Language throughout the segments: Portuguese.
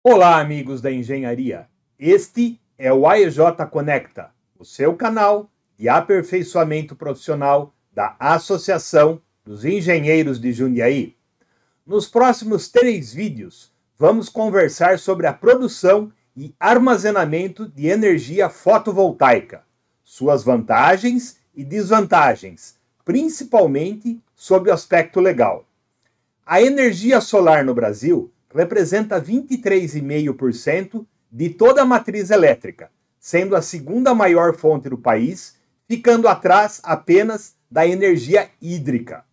Olá, amigos da engenharia. Este é o AEJ Conecta, o seu canal de aperfeiçoamento profissional da Associação dos Engenheiros de Jundiaí. Nos próximos 3 vídeos, vamos conversar sobre a produção e armazenamento de energia fotovoltaica, suas vantagens e desvantagens, principalmente sob o aspecto legal. A energia solar no Brasil representa 23,5% de toda a matriz elétrica, sendo a segunda maior fonte do país, ficando atrás apenas da energia hídrica.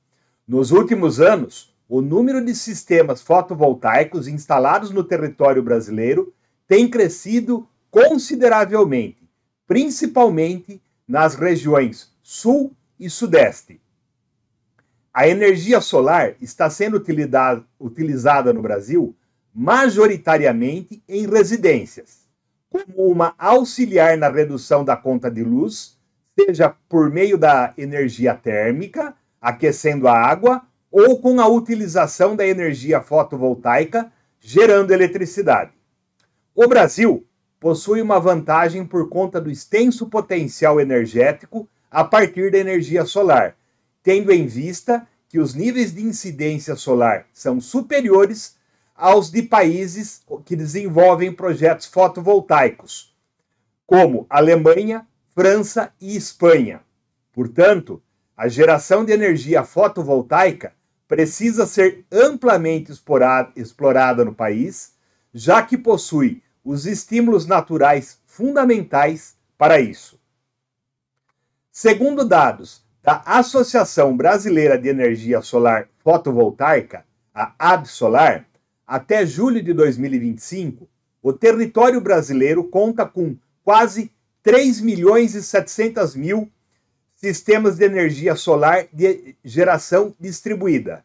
Nos últimos anos, o número de sistemas fotovoltaicos instalados no território brasileiro tem crescido consideravelmente, principalmente nas regiões Sul e Sudeste. A energia solar está sendo utilizada no Brasil majoritariamente em residências, como uma auxiliar na redução da conta de luz, seja por meio da energia térmica, aquecendo a água, ou com a utilização da energia fotovoltaica, gerando eletricidade. O Brasil possui uma vantagem por conta do extenso potencial energético a partir da energia solar, tendo em vista que os níveis de incidência solar são superiores aos de países que desenvolvem projetos fotovoltaicos, como Alemanha, França e Espanha. Portanto, a geração de energia fotovoltaica precisa ser amplamente explorada no país, já que possui os estímulos naturais fundamentais para isso. Segundo dados da Associação Brasileira de Energia Solar Fotovoltaica, a Absolar, até julho de 2025, o território brasileiro conta com quase 3 milhões e 700 mil sistemas de energia solar de geração distribuída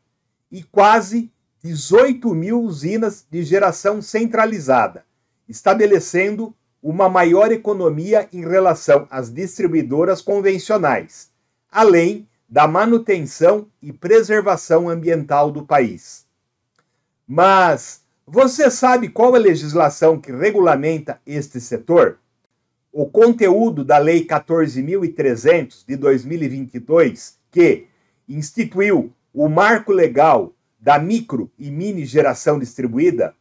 e quase 18 mil usinas de geração centralizada, estabelecendo uma maior economia em relação às distribuidoras convencionais, além da manutenção e preservação ambiental do país. Mas você sabe qual é a legislação que regulamenta este setor? O conteúdo da Lei 14.300 de 2022, que instituiu o marco legal da micro e mini geração distribuída?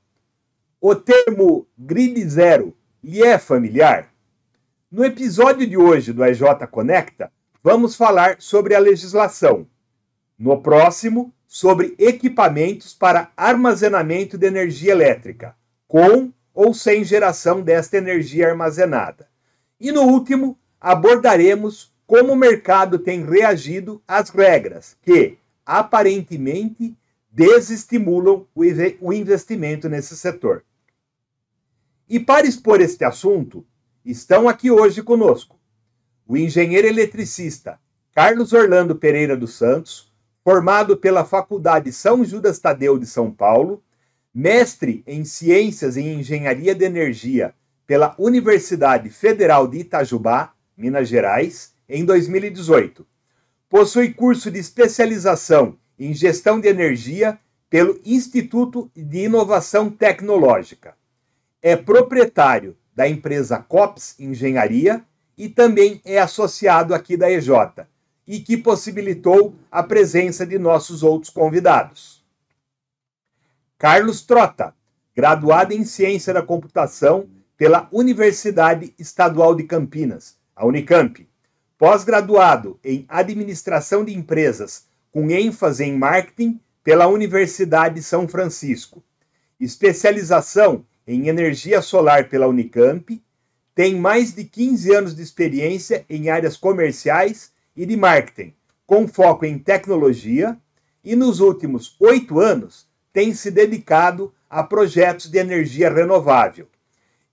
O termo Grid Zero lhe é familiar? No episódio de hoje do EJ Conecta, vamos falar sobre a legislação. No próximo, sobre equipamentos para armazenamento de energia elétrica, com ou sem geração desta energia armazenada. E no último, abordaremos como o mercado tem reagido às regras que, aparentemente, desestimulam o investimento nesse setor. E para expor este assunto, estão aqui hoje conosco o engenheiro eletricista Carlos Orlando Pereira dos Santos, formado pela Faculdade São Judas Tadeu de São Paulo, mestre em Ciências em Engenharia de Energia pela Universidade Federal de Itajubá, Minas Gerais, em 2018. Possui curso de especialização em Gestão de Energia pelo Instituto de Inovação Tecnológica. É proprietário da empresa COPS Engenharia e também é associado aqui da EJ, e que possibilitou a presença de nossos outros convidados. Carlos Trota, graduado em Ciência da Computação pela Universidade Estadual de Campinas, a Unicamp, pós-graduado em Administração de Empresas, com ênfase em Marketing pela Universidade de São Francisco, especialização em Energia Solar pela Unicamp, tem mais de 15 anos de experiência em áreas comerciais e de marketing, com foco em tecnologia, e nos últimos 8 anos tem se dedicado a projetos de energia renovável,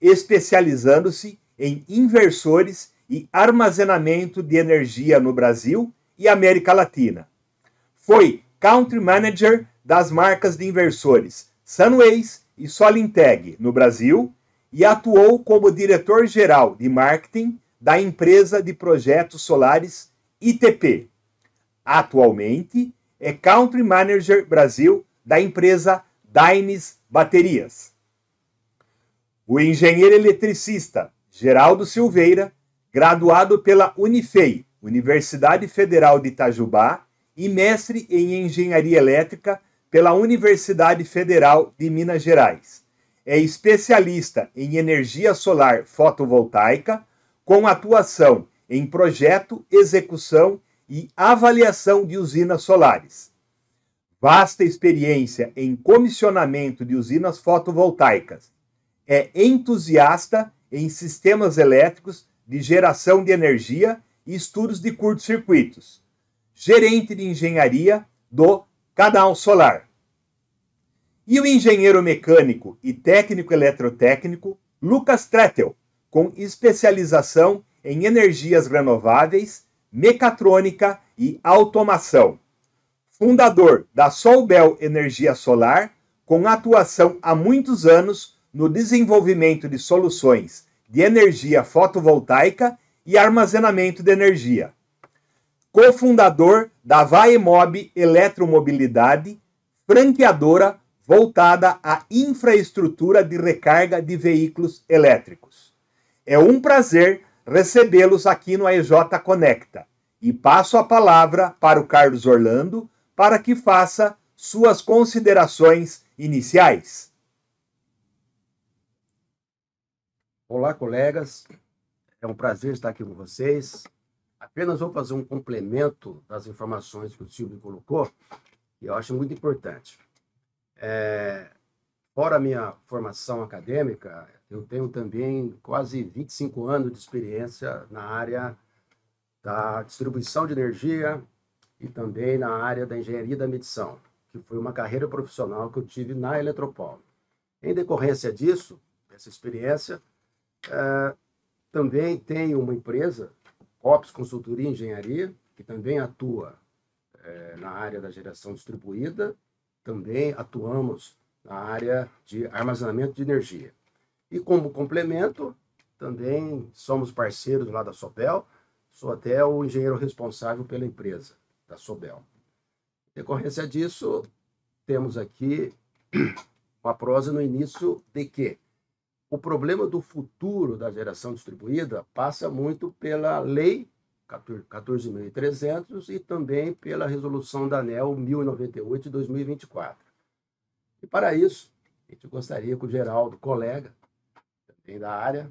especializando-se em inversores e armazenamento de energia no Brasil e América Latina. Foi Country Manager das marcas de inversores Sunways e Solinteg no Brasil e atuou como diretor-geral de marketing da empresa de projetos solares ITP. Atualmente, é Country Manager Brasil da empresa Dynes Baterias. O engenheiro eletricista Geraldo Silveira, graduado pela Unifei, Universidade Federal de Itajubá, e mestre em Engenharia Elétrica pela Universidade Federal de Minas Gerais. É especialista em energia solar fotovoltaica, com atuação em projeto, execução e avaliação de usinas solares. Vasta experiência em comissionamento de usinas fotovoltaicas. É entusiasta em sistemas elétricos de geração de energia e estudos de curtos-circuitos. Gerente de engenharia do Canal Solar. E o engenheiro mecânico e técnico eletrotécnico Lucas Trettel, com especialização em energias renováveis, mecatrônica e automação. Fundador da Solbel Energia Solar, com atuação há muitos anos no desenvolvimento de soluções de energia fotovoltaica e armazenamento de energia. Cofundador da Vaemob Eletromobilidade, franqueadora voltada à infraestrutura de recarga de veículos elétricos. É um prazer recebê-los aqui no AEJ Conecta e passo a palavra para o Carlos Orlando para que faça suas considerações iniciais. Olá, colegas. É um prazer estar aqui com vocês. Apenas vou fazer um complemento das informações que o Silvio colocou, e eu acho muito importante. Fora a minha formação acadêmica, eu tenho também quase 25 anos de experiência na área da distribuição de energia e também na área da engenharia da medição, que foi uma carreira profissional que eu tive na Eletropaulo. Em decorrência disso, dessa experiência, também tenho uma empresa, COPS Consultoria e Engenharia, que também atua na área da geração distribuída, também atuamos na área de armazenamento de energia. E como complemento, também somos parceiros lá da Sobel, sou até o engenheiro responsável pela empresa da Sobel. Em decorrência disso, temos aqui uma prosa no início de que o problema do futuro da geração distribuída passa muito pela Lei 14.300 e também pela Resolução da ANEEL 1098 de 2024. E para isso, a gente gostaria que o Geraldo, colega, também da área,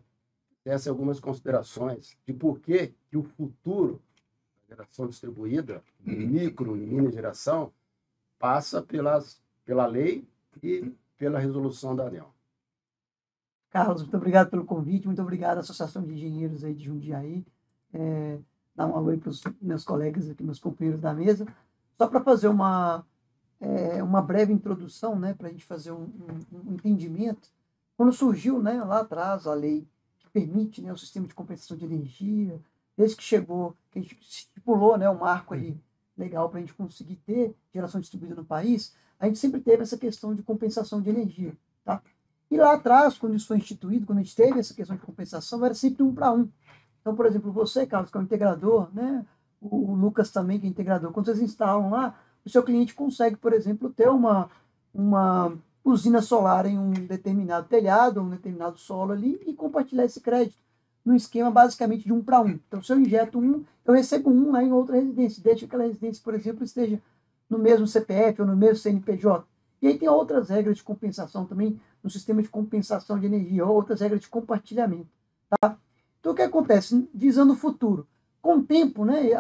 desse algumas considerações de por que o futuro da geração distribuída, micro e mini geração, passa pela lei e pela resolução da ANEEL. Carlos, muito obrigado pelo convite, muito obrigado à Associação de Engenheiros aí de Jundiaí. Dar um alô aí para os meus colegas aqui, meus companheiros da mesa. Só para fazer uma breve introdução, né, para a gente fazer um entendimento. Quando surgiu, né, lá atrás a lei que permite, né, o sistema de compensação de energia, desde que chegou, que a gente estipulou, né, um marco aí legal para a gente conseguir ter geração distribuída no país, a gente sempre teve essa questão de compensação de energia, tá? E lá atrás, quando isso foi instituído, quando a gente teve essa questão de compensação, era sempre 1 para 1. Então, por exemplo, você, Carlos, que é um integrador, né? O Lucas também, que é integrador, quando vocês instalam lá, o seu cliente consegue, por exemplo, ter uma usina solar em um determinado telhado, um determinado solo ali, e compartilhar esse crédito num esquema basicamente de 1 para 1. Então, se eu injeto 1, eu recebo 1 lá em outra residência, desde que aquela residência, por exemplo, esteja no mesmo CPF ou no mesmo CNPJ. E aí tem outras regras de compensação também, no sistema de compensação de energia, outras regras de compartilhamento. Tá? Então, o que acontece? Visando o futuro. Com o tempo, né,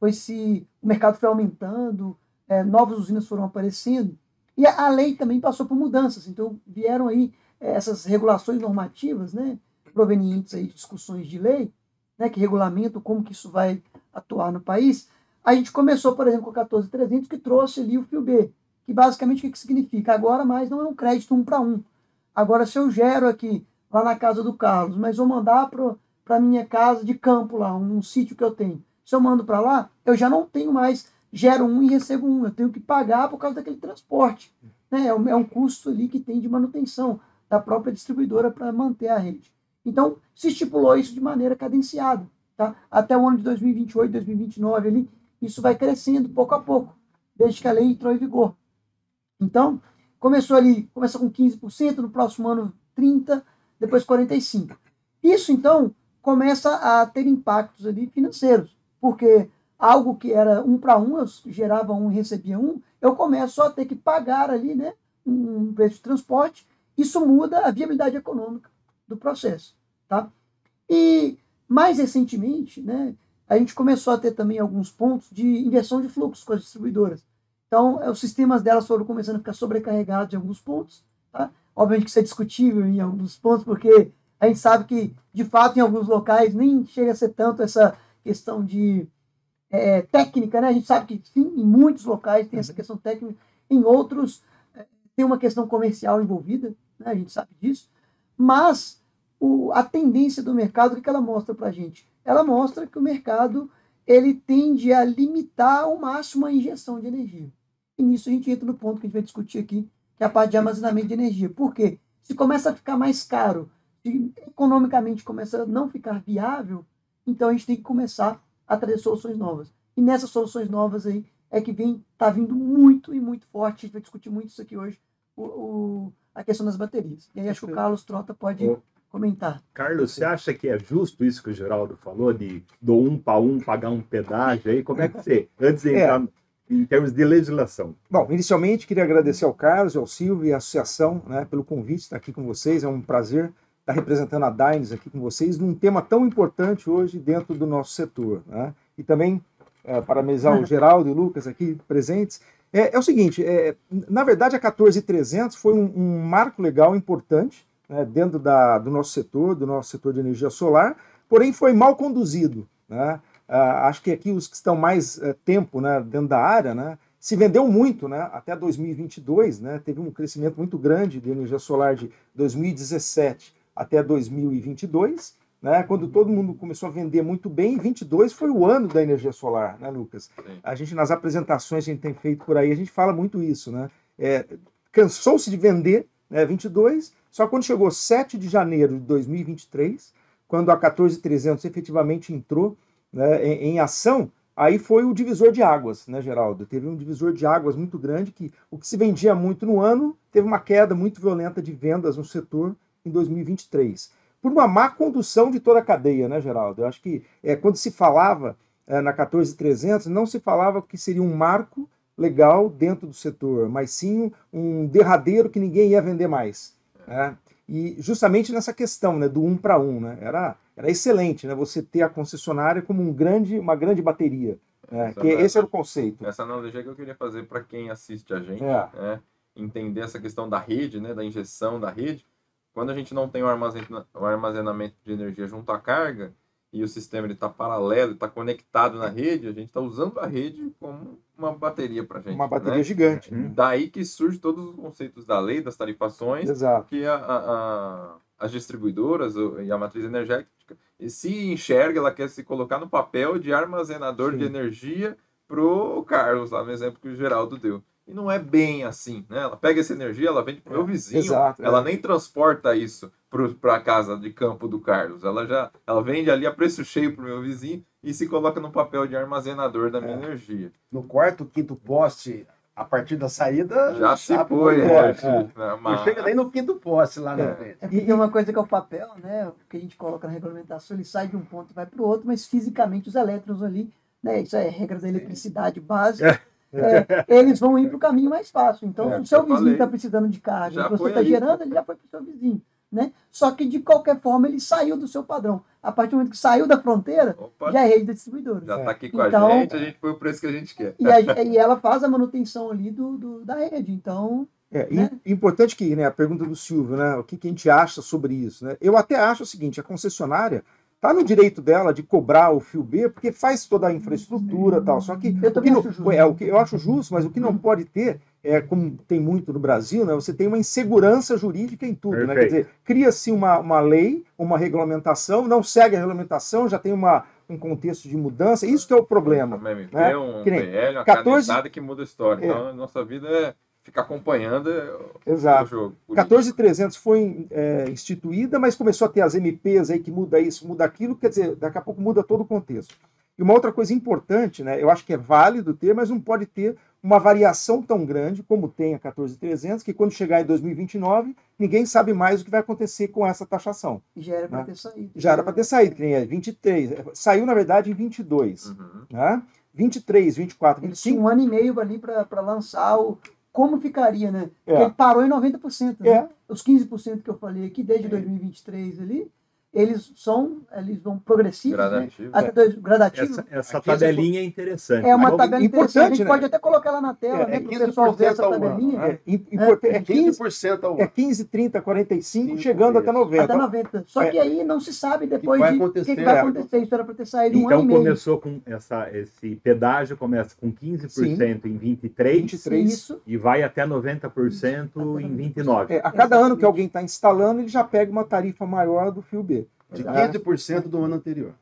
o mercado foi aumentando, novas usinas foram aparecendo, e a lei também passou por mudanças. Então, vieram aí essas regulações normativas, né, provenientes aí de discussões de lei, né, que regulamentam como que isso vai atuar no país. A gente começou, por exemplo, com a 14.300, que trouxe ali o FIO-B, que basicamente o que significa? Agora mais não é um crédito 1 para 1. Agora, se eu gero aqui, lá na casa do Carlos, mas vou mandar para a minha casa de campo lá, um sítio que eu tenho. Se eu mando para lá, eu já não tenho mais, gero 1 e recebo 1. Eu tenho que pagar por causa daquele transporte. Né? É um custo ali que tem de manutenção da própria distribuidora para manter a rede. Então, se estipulou isso de maneira cadenciada. Tá? Até o ano de 2028, 2029, ali, isso vai crescendo pouco a pouco, desde que a lei entrou em vigor. Então, começa com 15%, no próximo ano 30%, depois 45. Isso, então, começa a ter impactos ali financeiros, porque algo que era 1 para 1, eu gerava 1 e recebia 1, eu começo a ter que pagar ali, né, um preço de transporte. Isso muda a viabilidade econômica do processo, tá? E mais recentemente, né, a gente começou a ter também alguns pontos de inversão de fluxos com as distribuidoras. Então, os sistemas delas foram começando a ficar sobrecarregados em alguns pontos, tá? Obviamente que isso é discutível em alguns pontos, porque a gente sabe que, de fato, em alguns locais nem chega a ser tanto essa questão de técnica, né? A gente sabe que, sim, em muitos locais tem essa questão técnica, em outros tem uma questão comercial envolvida, né? A gente sabe disso, mas a tendência do mercado, o que ela mostra para a gente? Ela mostra que o mercado ele tende a limitar ao máximo a injeção de energia. E nisso a gente entra no ponto que a gente vai discutir aqui, que é a parte de armazenamento de energia. Por quê? Se começa a ficar mais caro, se economicamente começa a não ficar viável, então a gente tem que começar a trazer soluções novas. E nessas soluções novas aí é que está vindo muito e muito forte, a gente vai discutir muito isso aqui hoje, a questão das baterias. E aí acho que o Carlos Trota pode comentar. Carlos, você acha que é justo isso que o Geraldo falou, de do 1 para 1 pagar um pedágio aí? Como é que você, antes de entrar em termos de legislação? Bom, inicialmente queria agradecer ao Carlos, ao Silvio e à associação, né, pelo convite de estar aqui com vocês. É um prazer estar representando a Dynes aqui com vocês num tema tão importante hoje dentro do nosso setor, né? E também parabenizar o Geraldo e o Lucas aqui presentes. É o seguinte, na verdade a 14300 foi um marco legal importante, né, dentro do nosso setor de energia solar, porém foi mal conduzido, né? Acho que aqui os que estão mais tempo, né, dentro da área, né, se vendeu muito, né, até 2022, né, teve um crescimento muito grande de energia solar de 2017 até 2022, né, quando todo mundo começou a vender muito bem. 22 foi o ano da energia solar, né, Lucas? Sim. A gente, nas apresentações que a gente tem feito por aí, a gente fala muito isso, né? Cansou-se de vender, né, 22, só quando chegou 7 de janeiro de 2023, quando a 14300 efetivamente entrou, né, em ação, aí foi o divisor de águas, né, Geraldo? Teve um divisor de águas muito grande, que o que se vendia muito no ano teve uma queda muito violenta de vendas no setor em 2023. Por uma má condução de toda a cadeia, né, Geraldo? Eu acho que quando se falava na 14300, não se falava que seria um marco legal dentro do setor, mas sim um derradeiro que ninguém ia vender mais, né? E justamente nessa questão, né, do 1 para 1, né, era excelente, né, você ter a concessionária como uma grande bateria, né, que esse era o conceito. Essa analogia que eu queria fazer para quem assiste a gente, né, entender essa questão da rede, né, da injeção da rede. Quando a gente não tem o armazenamento de energia junto à carga e o sistema está paralelo, está conectado na rede, a gente está usando a rede como uma bateria para a gente. Uma bateria gigante. Daí que surge todos os conceitos da lei, das tarifações, exato, que as distribuidoras e a matriz energética se enxerga, ela quer se colocar no papel de armazenador de energia para o Carlos, lá no exemplo que o Geraldo deu. E não é bem assim, né? Ela pega essa energia, ela vende para o meu vizinho, exato, ela nem transporta isso para a casa de campo do Carlos, ela vende ali a preço cheio para o meu vizinho e se coloca no papel de armazenador da minha energia. No quarto, quinto poste, a partir da saída... Já se foi. Não chega nem no quinto poste lá na frente. Porque tem uma coisa que é o papel, né? O que a gente coloca na regulamentação, ele sai de um ponto e vai para o outro, mas fisicamente os elétrons ali, né? Isso é regra da eletricidade básica. Eles vão ir para o caminho mais fácil. Então, o seu vizinho está precisando de carga, você está gerando, ele já foi para o seu vizinho, né? Só que, de qualquer forma, ele saiu do seu padrão. A partir do momento que saiu da fronteira, já é rede da distribuidora. Já está aqui com a gente põe o preço que a gente quer. E ela faz a manutenção ali da rede. Então... né? Importante que, né, a pergunta do Silvio, né, o que a gente acha sobre isso, né? Eu até acho o seguinte, a concessionária está no direito dela de cobrar o fio B, porque faz toda a infraestrutura e tal. Só que eu acho justo, mas o que não pode ter, como tem muito no Brasil, né, você tem uma insegurança jurídica em tudo. Né? Quer dizer, cria-se uma lei, uma regulamentação, não segue a regulamentação, já tem um contexto de mudança. Isso que é o problema. Um MP, né? Um PL, uma canetada que muda a história. Então, a nossa vida é ficar acompanhando o jogo. 14300 foi instituída, mas começou a ter as MPs aí que muda isso, muda aquilo, quer dizer, daqui a pouco muda todo o contexto. E uma outra coisa importante, né, eu acho que é válido ter, mas não pode ter uma variação tão grande como tem a 14.300, que quando chegar em 2029, ninguém sabe mais o que vai acontecer com essa taxação. Já era para né? ter saído. Já era para ter saído, que nem é 23. Saiu, na verdade, em 22. Né? 23, 24, 25. Eles tinham 1 ano e meio ali para lançar como ficaria, né? Porque ele parou em 90%. Né? Os 15% que eu falei aqui, desde 2023 ali, eles vão progressivos, gradativo. Né? Gradativo. Essa tabelinha é interessante. É uma tabela interessante, a gente pode né? até colocar lá na tela, né? Para o pessoal ver essa tabelinha. É 15% ao ano. É 15, 30, 45, chegando até 90. Até 90. Só que aí não se sabe depois o que vai acontecer. Isso era para ter saído então, 1 ano e meio. Começou com esse pedágio, começa com 15% em 23 Isso. E vai até 90% em 29. A cada ano que alguém está instalando, ele já pega uma tarifa maior do fio B. De 15% do ano anterior.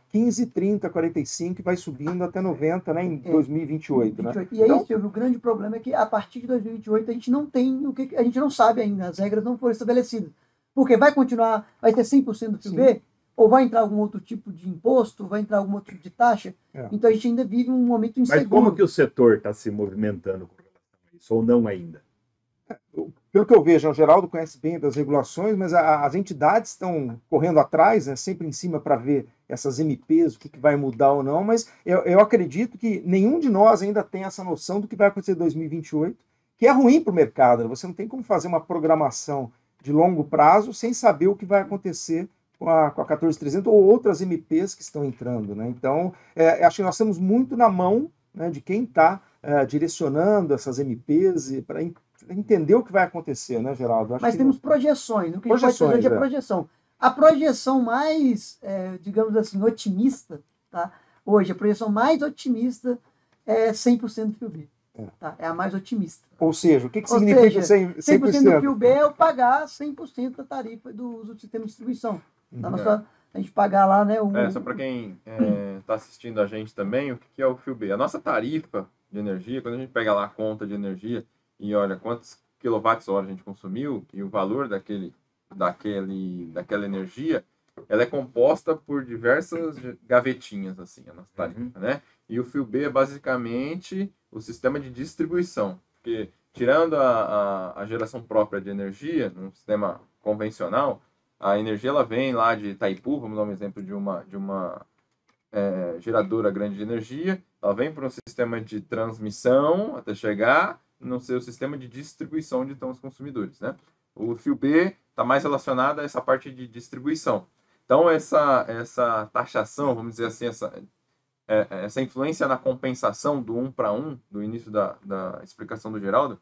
15, 30, 45 e vai subindo até 90, né, em 2028. Né? E aí, Silvio, o grande problema é que a partir de 2028 a gente não tem a gente não sabe ainda, as regras não foram estabelecidas. Porque vai continuar, vai ter 100% do fio B, ou vai entrar algum outro tipo de imposto, vai entrar algum outro tipo de taxa. Então a gente ainda vive um momento inseguro. Mas como que o setor está se movimentando com relação a isso, ou não ainda? Pelo que eu vejo, o Geraldo conhece bem das regulações, mas as entidades estão correndo atrás, né, sempre em cima para ver essas MPs, o que vai mudar ou não, mas eu acredito que nenhum de nós ainda tem essa noção do que vai acontecer em 2028, que é ruim para o mercado. Você não tem como fazer uma programação de longo prazo sem saber o que vai acontecer com a 14.300 ou outras MPs que estão entrando. Né? Então, acho que nós estamos muito na mão, né, de quem está direcionando essas MPs para entender o que vai acontecer, né, Geraldo? Mas temos projeções. O que a gente pode fazer hoje é projeção. A projeção mais, digamos assim, otimista, tá? Hoje, a projeção mais otimista é 100% fio B. Tá? É a mais otimista. Ou seja, o que significa 100%? 100% do fio B é eu pagar 100% da tarifa do uso do sistema de distribuição. A gente pagar lá, né? Só para quem está assistindo a gente também, o que é o fio B? A nossa tarifa de energia, quando a gente pega lá a conta de energia e olha quantos quilowatts-hora a gente consumiu e o valor daquela energia, ela é composta por diversas gavetinhas, assim, a nossa tarifa, né? E o fio B é basicamente o sistema de distribuição, porque tirando a geração própria de energia, num sistema convencional, a energia ela vem lá de Itaipu, vamos dar um exemplo de uma geradora grande de energia, ela vem para um sistema de transmissão até chegar no seu sistema de distribuição onde estão os consumidores, né? O fio B está mais relacionado a essa parte de distribuição. Então, essa taxação, vamos dizer assim, essa influência na compensação do 1 para 1, do início da explicação do Geraldo,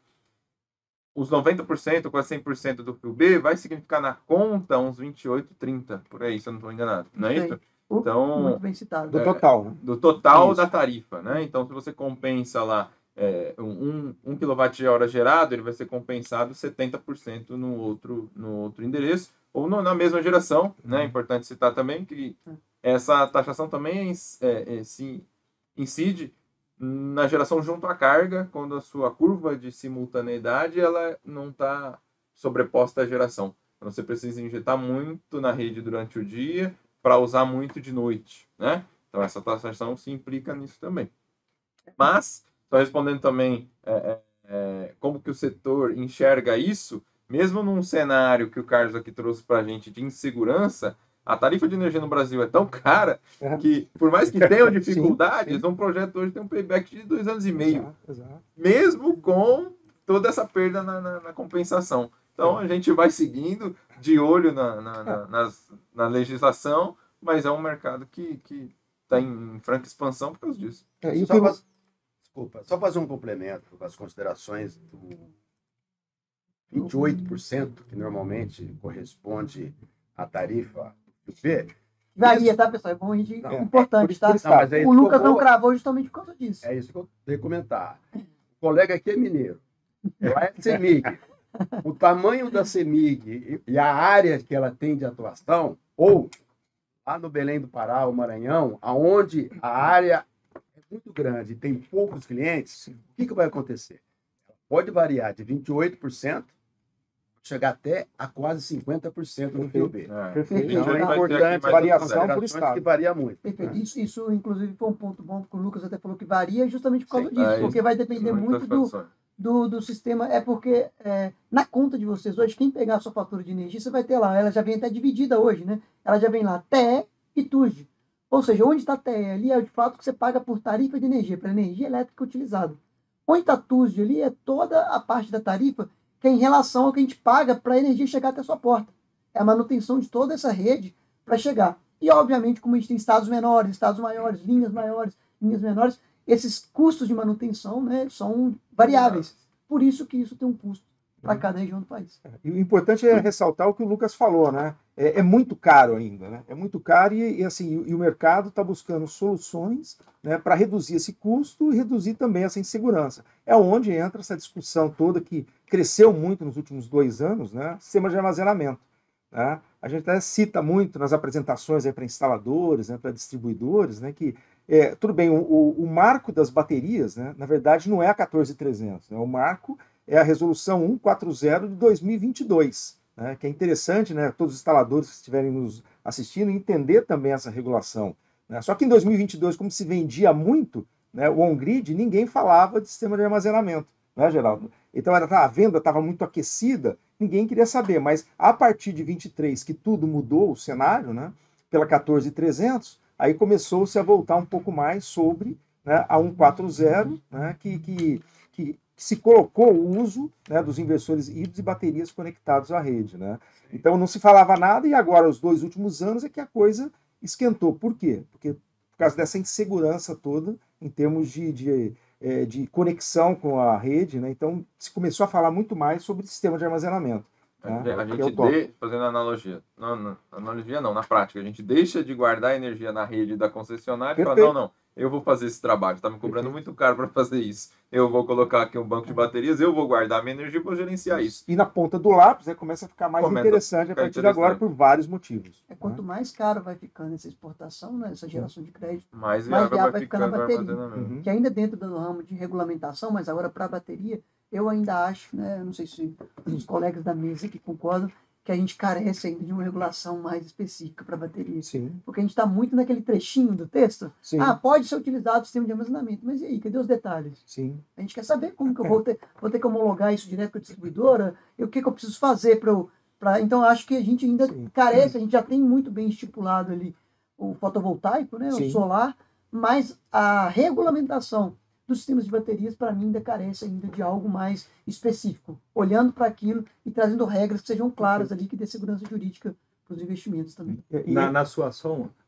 os 90%, quase 100% do fio B vai significar na conta uns 28, 30, por aí, se eu não estou enganado. Não é isso? Então, muito bem citado. Do total, né? Do total da tarifa, né? Então, se você compensa lá um kWh gerado, ele vai ser compensado 70% no outro endereço, ou na mesma geração, né? É importante citar também que essa taxação também se incide na geração junto à carga, quando a sua curva de simultaneidade ela não está sobreposta à geração. Então, você precisa injetar muito na rede durante o dia para usar muito de noite, né? Então, essa taxação se implica nisso também. Mas, estou respondendo também como que o setor enxerga isso, mesmo num cenário que o Carlos aqui trouxe para a gente de insegurança, a tarifa de energia no Brasil é tão cara que, por mais que tenham dificuldades, um projeto hoje tem um payback de 2 anos e meio. Exato. Mesmo com toda essa perda na compensação. Então, a gente vai seguindo de olho na legislação, mas é um mercado que está em franca expansão por causa disso. Só fazer um complemento com as considerações do 28%, que normalmente corresponde à tarifa do P. Varia, tá, pessoal? É bom a gente... importante, tá? O Lucas não cravou justamente por causa disso. É isso que eu tenho que comentar. O colega aqui é mineiro. Lá é CEMIG. O tamanho da CEMIG e a área que ela tem de atuação, ou lá no Belém do Pará, o Maranhão, aonde a área é muito grande e tem poucos clientes, o que vai acontecer? Pode variar de 28% chegar até a quase 50% no PUB. Perfeito. Então, é importante variação por estado. Que varia muito. Perfeito. Isso, inclusive, foi um ponto bom que o Lucas até falou que varia justamente por causa disso, porque vai depender muito do sistema. É porque na conta de vocês hoje, quem pegar a sua fatura de energia, você vai ter lá, ela já vem até dividida hoje, né? Ela já vem lá TE e TUSD. Ou seja, onde está TE ali é de fato que você paga por tarifa de energia, para energia elétrica utilizada. Onde está TUSD ali é toda a parte da tarifa que é em relação ao que a gente paga para a energia chegar até a sua porta. É a manutenção de toda essa rede para chegar. E, obviamente, como a gente tem estados menores, estados maiores, linhas menores, esses custos de manutenção, né, são variáveis. Por isso que isso tem um custo para cada região do país. E o importante é ressaltar o que o Lucas falou, né? É muito caro ainda, né? É muito caro e o mercado está buscando soluções, né, para reduzir esse custo e reduzir também essa insegurança. É onde entra essa discussão toda que cresceu muito nos últimos 2 anos, né? Sistema de armazenamento. Né? A gente até cita muito nas apresentações para instaladores, né, para distribuidores, né, que tudo bem, o marco das baterias, né, na verdade, não é a 14300, né? O marco é a resolução 140 de 2022, né, que é interessante, né, todos os instaladores que estiverem nos assistindo entender também essa regulação. Né? Só que em 2022, como se vendia muito, né, o on-grid, ninguém falava de sistema de armazenamento, né, Geraldo? Então a venda estava muito aquecida, ninguém queria saber, mas a partir de 23, que tudo mudou o cenário, né, pela 14300, aí começou-se a voltar um pouco mais sobre, né, a 140, né, que se colocou o uso, né, dos inversores híbridos e baterias conectados à rede. Né? Então não se falava nada e agora, os 2 últimos anos, é que a coisa esquentou. Por quê? Porque por causa dessa insegurança toda em termos de conexão com a rede, né? Então se começou a falar muito mais sobre sistema de armazenamento. Né? A gente fazendo analogia, na prática, a gente deixa de guardar energia na rede da concessionária e fala, não, eu vou fazer esse trabalho, está me cobrando muito caro para fazer isso. Eu vou colocar aqui um banco de baterias, eu vou guardar minha energia e vou gerenciar isso. E na ponta do lápis, né, começa a ficar mais interessante a partir de agora por vários motivos. Quanto mais caro vai ficando essa exportação, né, essa geração de crédito, mais viável vai ficando a bateria. Que ainda dentro do ramo de regulamentação, mas agora para a bateria, eu ainda acho, né, não sei se os colegas da mesa aqui concordam, que a gente carece ainda de uma regulação mais específica para a bateria. Sim. Porque a gente está muito naquele trechinho do texto. Sim. Pode ser utilizado o sistema de armazenamento. Mas e aí, cadê os detalhes? Sim. A gente quer saber como que eu vou ter que homologar isso direto com a distribuidora, e o que eu preciso fazer para... Então, acho que a gente ainda carece, a gente já tem muito bem estipulado ali o fotovoltaico, né, o solar, mas a regulamentação dos sistemas de baterias, para mim, ainda carece ainda de algo mais específico, olhando para aquilo e trazendo regras que sejam claras ali, que dê segurança jurídica para os investimentos também.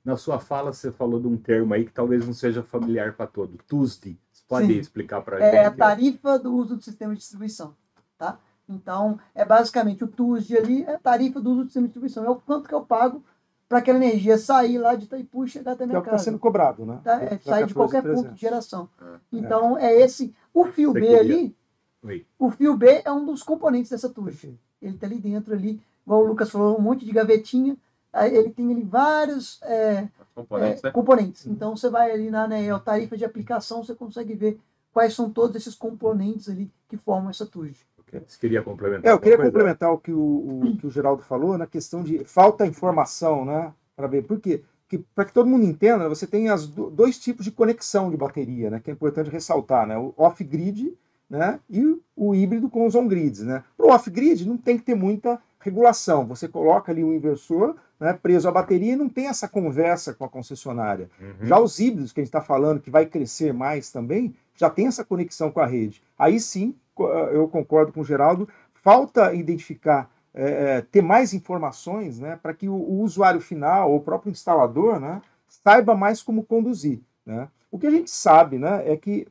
Na sua fala, você falou de um termo aí que talvez não seja familiar para todo, TUSD. Você pode explicar para a gente? É a tarifa do uso do sistema de distribuição, tá? Então, basicamente o TUSD ali é a tarifa do uso do sistema de distribuição, é o quanto que eu pago para aquela energia sair lá de Itaipu e chegar até minha casa. É o que está sendo cobrado, né? Sair de qualquer ponto de geração. Então, é esse. O fio B ali, o fio B é um dos componentes dessa TUSD. Ele está ali dentro, ali, igual o Lucas falou, um monte de gavetinha. Ele tem ali vários componentes. Então, você vai ali na ANEEL, tarifa de aplicação, você consegue ver quais são todos esses componentes ali que formam essa TUSD. Você queria complementar? Eu queria complementar o que o Geraldo falou na questão de falta de informação, né? Para ver. Por quê? Para que todo mundo entenda, você tem 2 tipos de conexão de bateria, né? Que é importante ressaltar, né? O off-grid, né? E o híbrido com os on-grids, né? Para o off-grid não tem que ter muita regulação. Você coloca ali um inversor, né, preso à bateria e não tem essa conversa com a concessionária. Já os híbridos que a gente está falando, que vai crescer mais também, já tem essa conexão com a rede. Aí sim, eu concordo com o Geraldo, falta identificar, ter mais informações, né, para que o usuário final, ou o próprio instalador, né, saiba mais como conduzir. Né? O que a gente sabe, né, é que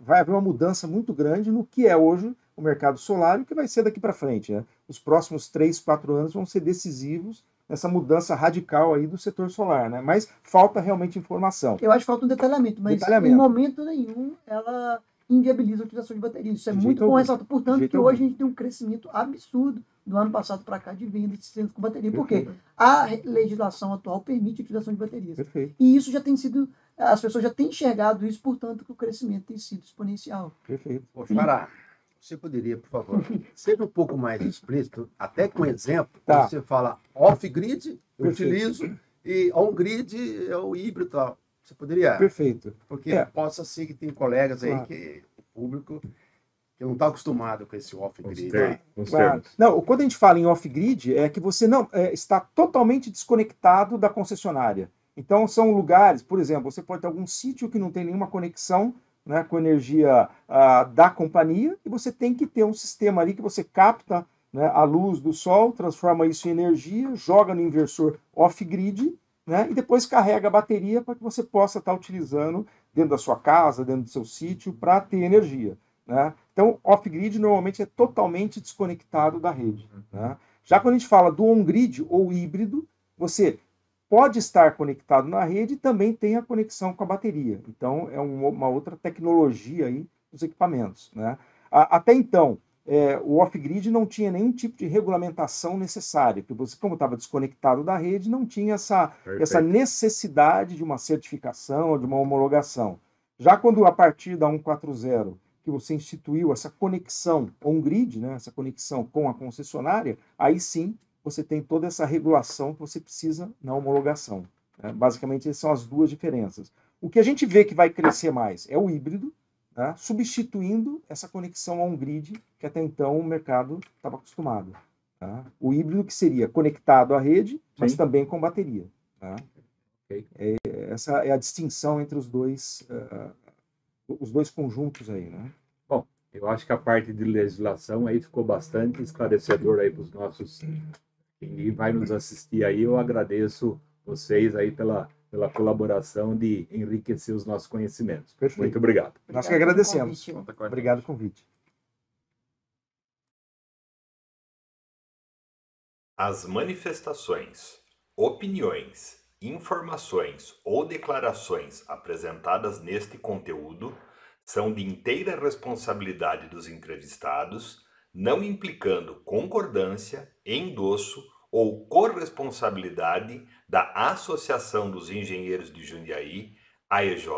vai haver uma mudança muito grande no que é hoje o mercado solar e o que vai ser daqui para frente. Né? Os próximos 3, 4 anos vão ser decisivos nessa mudança radical aí do setor solar, né? Mas falta realmente informação. Eu acho que falta um detalhamento, mas em momento nenhum ela inviabiliza a utilização de baterias. Isso é muito bom ressaltar. Portanto, que hoje a gente tem um crescimento absurdo do ano passado para cá de venda de sistemas com bateria. Porque a legislação atual permite a utilização de baterias. Perfeito. E isso já tem sido... As pessoas já têm enxergado isso, portanto, que o crescimento tem sido exponencial. Perfeito. Poxa, Pará, Você poderia, por favor, seja um pouco mais explícito, até com exemplo, Tá. você fala off-grid, eu Perfeito. utilizo, e on-grid é o híbrido e tal. Você poderia, Perfeito. porque possa ser que tem colegas aí Claro. que o público que não está acostumado com esse off-grid. Claro. Não, quando a gente fala em off-grid, é que você não está totalmente desconectado da concessionária. Então, são lugares, por exemplo, você pode ter algum sítio que não tem nenhuma conexão, né, com energia da companhia, e você tem que ter um sistema ali que você capta, né, a luz do sol, transforma isso em energia, joga no inversor off-grid, né, e depois carrega a bateria para que você possa estar utilizando dentro da sua casa, dentro do seu sítio, para ter energia. Né? Então, off-grid normalmente é totalmente desconectado da rede. Né? Já quando a gente fala do on-grid ou híbrido, você pode estar conectado na rede e também tem a conexão com a bateria. Então, é uma outra tecnologia aí dos equipamentos. Né? Até então, o off-grid não tinha nenhum tipo de regulamentação necessária, porque você, como estava desconectado da rede, não tinha essa necessidade de uma certificação ou de uma homologação. Já quando, a partir da 140, que você instituiu essa conexão on-grid, né, essa conexão com a concessionária, aí sim você tem toda essa regulação que você precisa na homologação. Né? Basicamente, essas são as duas diferenças. O que a gente vê que vai crescer mais é o híbrido, né, substituindo essa conexão on-grid que até então o mercado estava acostumado. Tá? O híbrido que seria conectado à rede, mas também com bateria. Tá? Essa é a distinção entre os dois conjuntos aí, né? Bom, eu acho que a parte de legislação aí ficou bastante esclarecedor aí para os nossos, quem vai nos assistir aí. Eu agradeço vocês aí pela colaboração de enriquecer os nossos conhecimentos. Perfeito. Muito obrigado. Nós que agradecemos. Obrigado pelo convite. As manifestações, opiniões, informações ou declarações apresentadas neste conteúdo são de inteira responsabilidade dos entrevistados, não implicando concordância, endosso ou corresponsabilidade da Associação dos Engenheiros de Jundiaí, AEJ,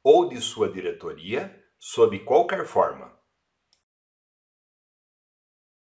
ou de sua diretoria, sob qualquer forma.